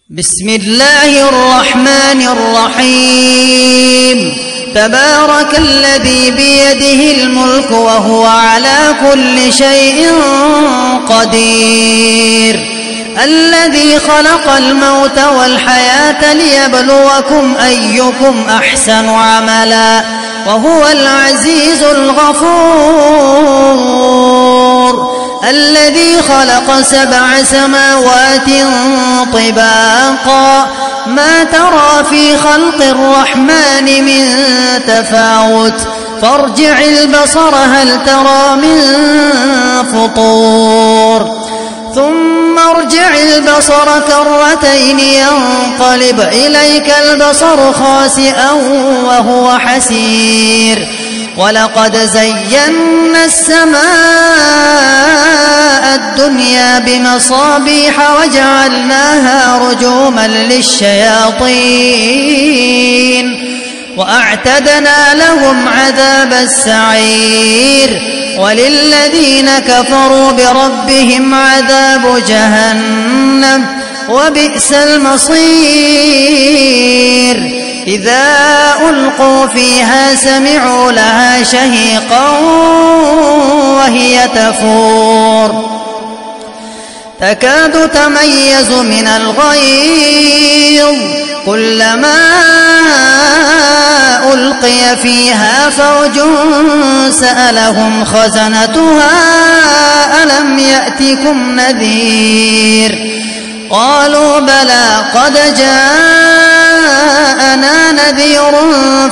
بسم الله الرحمن الرحيم. تبارك الذي بيده الملك وهو على كل شيء قدير، الذي خلق الموت والحياة ليبلوكم أيكم أحسن عملا وهو العزيز الغفور، الذي خلق 7 سماوات طباقا ما ترى في خلق الرحمن من تفاوت، فارجع البصر هل ترى من فطور، ثم ارجع البصر كرتين ينقلب إليك البصر خاسئا وهو حسير، ولقد زينا السماء الدنيا بمصابيح وجعلناها رجوما للشياطين وأعتدنا لهم عذاب السعير، وللذين كفروا بربهم عذاب جهنم وبئس المصير. إذا ألقوا فيها سمعوا لها شهيقا وهي تفور تكاد تميز من الغيظ، كلما ألقي فيها فوج سألهم خزنتها ألم يأتكم نذير، قالوا بلى قد جاءنا نذير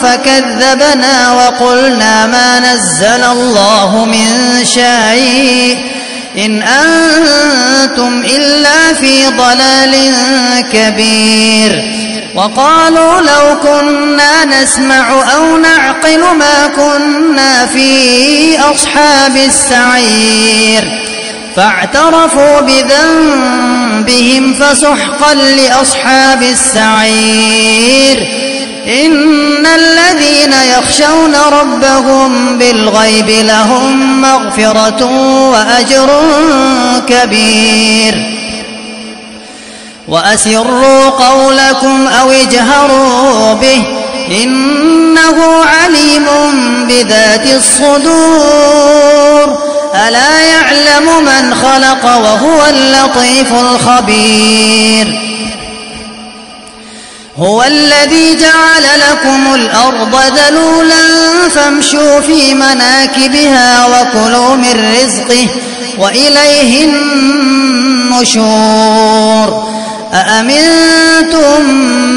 فكذبنا وقلنا ما نزل الله من شيء إن أنتم إلا في ضلال كبير، وقالوا لو كنا نسمع أو نعقل ما كنا في أصحاب السعير، فاعترفوا بذنبهم فسحقا لأصحاب السعير. إن الذين يخشون ربهم بالغيب لهم مغفرة وأجر كبير، وأسروا قولكم أو اجهروا به إنه عليم بذات الصدور، ألا يعلم من خلق وهو اللطيف الخبير. هو الذي جعل لكم الأرض ذلولا فامشوا في مناكبها وكلوا من رزقه وإليه النشور. أأمنتم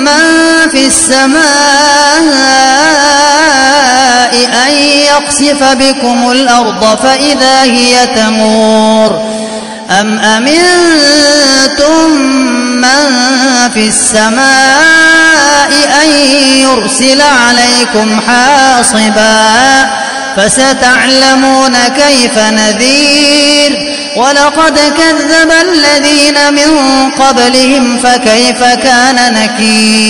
من في السماء أن يخسف بكم الأرض فإذا هي تمور، أم أمنتم من في السماء أن يرسل عليكم حاصبا فستعلمون كيف نذير، ولقد كذب الذين من قبلهم فكيف كان نكير.